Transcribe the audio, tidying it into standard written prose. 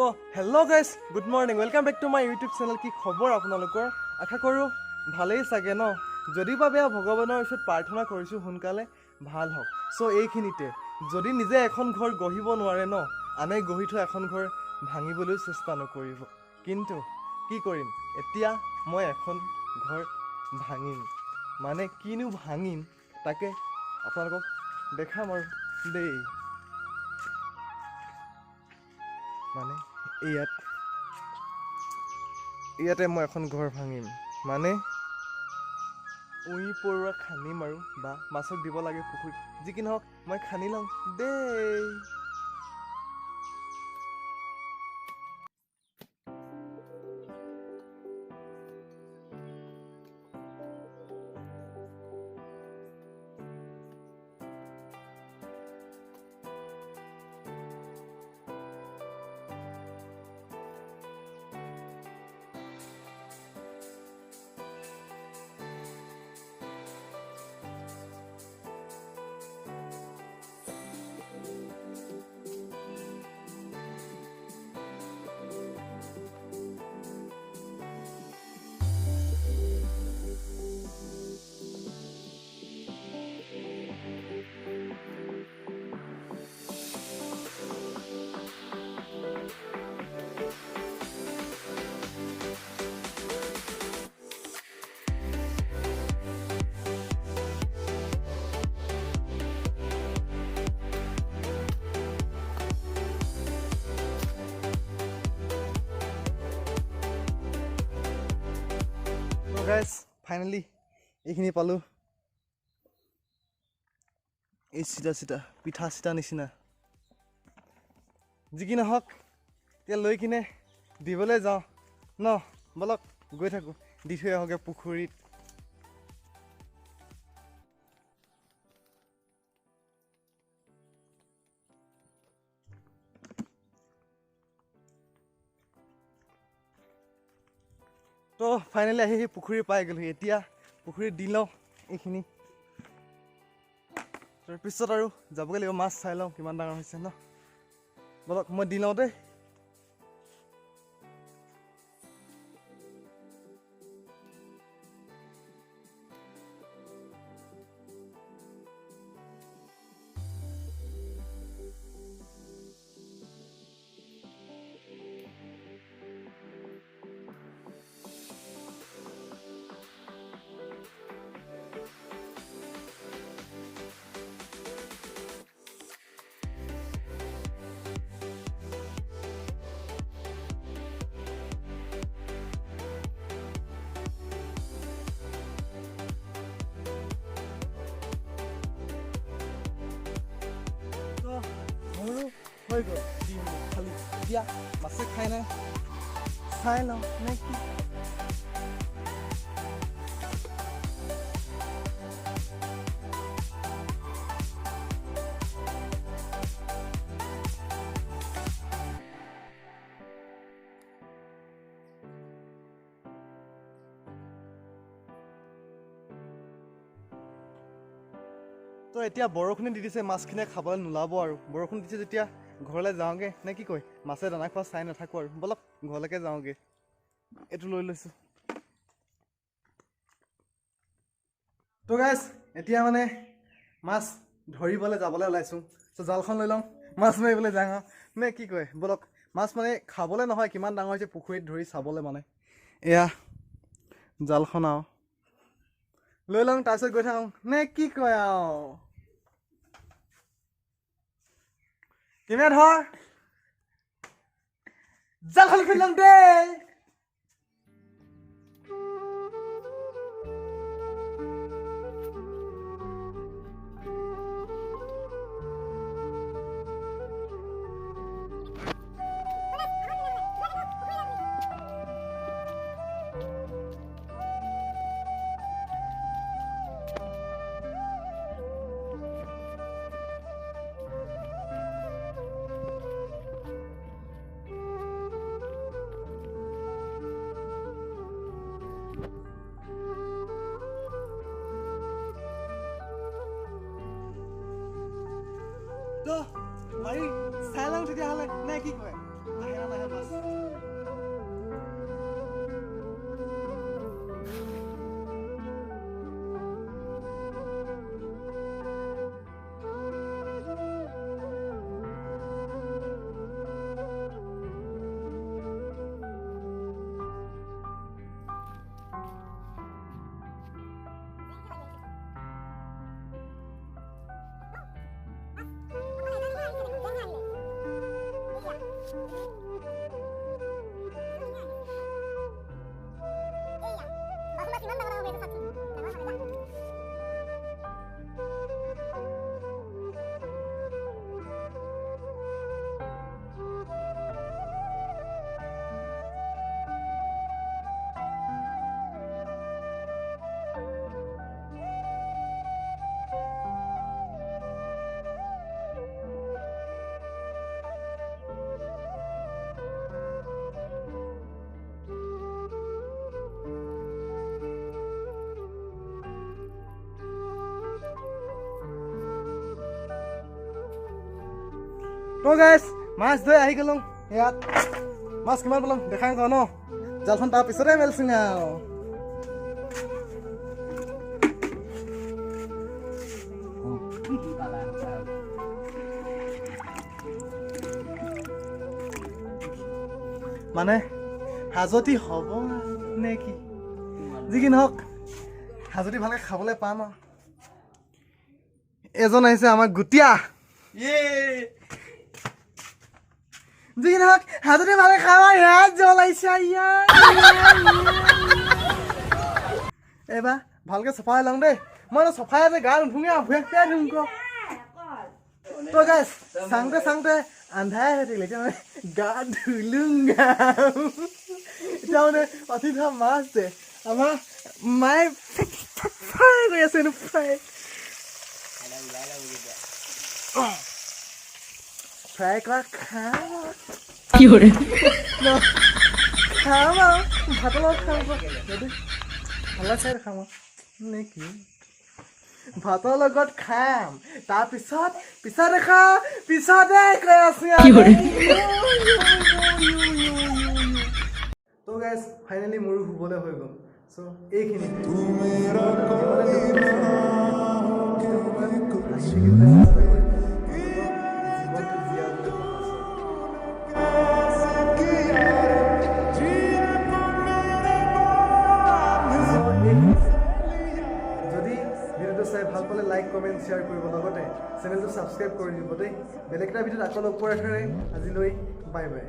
তো hello' guys good morning welcome back to my YouTube channel. কি খবৰ আপোনালোকৰ? আশা কৰোঁ ভালেই চাগে ন। যদি বা বেয়া ভগৱানৰ ওচৰত প্ৰাৰ্থনা কৰিছোঁ সোনকালে ভাল হওক। চ' এইখিনিতে যদি নিজে এখন ঘৰ গঢ়িব নোৱাৰে ন, আনে গঢ়ি থোৱা এখন ঘৰ ভাঙিবলৈও চেষ্টা নকৰিব। কিন্তু কি কৰিম, এতিয়া মই এখন ঘৰ ভাঙিম। মানে কিনো ভাঙিম তাকে আপোনালোকক দেখাম আৰু দেই। মানে ইয়াতে মই এখন ঘৰ ভাঙিম, মানে উই পৰুৱা খান্দিম আৰু বা মাছক দিব লাগে পুখুৰীত, যি কি নহওক মই খান্দি লওঁ দেই। গাইজ ফাইনেলি এইখিনি পালোঁ। এই চিটা পিঠা চিটা নিচিনা, যি কি নহওক এতিয়া লৈ কিনে দিবলৈ যাওঁ ন। বলক গৈ থাকোঁ, দি থৈ আহোঁগৈ পুখুৰীত। তো ফাইনেলি আহি পুখুৰী পাই গ'লোহি। এতিয়া পুখুৰীত দি লওঁ এইখিনি, তাৰপিছত আৰু যাবগৈ লাগিব। মাছ চাই লওঁ কিমান ডাঙৰ হৈছে ন। বলক মই দি লওঁ দেই। মোৰো হৈ গ'ল দিম, খালি এতিয়া মাছে খাই নাই, চাই লওঁ নে কি। তো এতিয়া বৰষুণে দি দিছে, মাছখিনিয়ে খাবলৈ নোলাব আৰু। বৰষুণ দিছে যেতিয়া ঘৰলৈ যাওঁগৈ নে কি কয়, মাছে দানা খোৱা চাই নাথাকোঁ আৰু। বলক ঘৰলৈকে যাওঁগৈ। এইটো লৈ লৈছোঁ। তো গাইজ এতিয়া মানে মাছ ধৰিবলৈ যাবলৈ ওলাইছোঁ। ত' জালখন লৈ লওঁ, মাছ মাৰিবলৈ যাওঁ নে কি কয়। বলক মাছ মানে খাবলৈ নহয়, কিমান ডাঙৰ হৈছে পুখুৰীত ধৰি চাবলৈ। মানে এয়া জালখন আৰু লৈ লওঁ, তাৰপিছত গৈ থাকোঁ নে কি কয় আৰু। কিনে ধৰ জালখন খুলি লওঁ দেই। তো মাৰি চাই লওঁ তেতিয়াহ'লে নে কি কয়। তো গাইছ মাছ ধৰি আহি গ'লো ইয়াত মাছ কিমান পালোঁ দেখাই যাওঁ ন জালখন তাৰ পিছতে মেলচিং আৰু মানে হাজতি হ'ব নে কি যি কি নহওক হাজতি ভালকৈ খাবলৈ পাম আৰু এজন আহিছে আমাৰ গুটিয়া যি নহওক হাজতি ভালকৈ খাব ইয়াত জ্বলাইছে এইবাৰ ভালকৈ চফাই লওঁ দেই মই চফাই যে গা নুধুঙে ভুয়াই ধুম ক তো গাইছ চাওঁতে আন্ধাৰে হৈ থাকিলে এতিয়া মানে গা ধুলুংগা এতিয়া মানে অতি ধৰা মাছ যে আমাৰ মায়ে ফ্ৰাই কৰি আছে ফ্ৰাই কৰা খাম খাম আৰু ভাতৰ লগত খাম ভালা চাই খাম নে কি ভাতৰ লগত খাম তাৰপিছত পিছতে খাম পিছতে কৈ আছো তো গাইছ ফাইনেলি মোৰো শুবলৈ হৈ গ'ল চ' এইখিনি চাই ভাল পালে লাইক কমেণ্ট শ্বেয়াৰ কৰিব লগতে চেনেলটো ছাবস্ক্ৰাইব কৰি দিব দেই বেলেগ এটা ভিডিঅ'ত আকৌ লগ পোৱাৰ আশাৰে আজিলৈ বাই বাই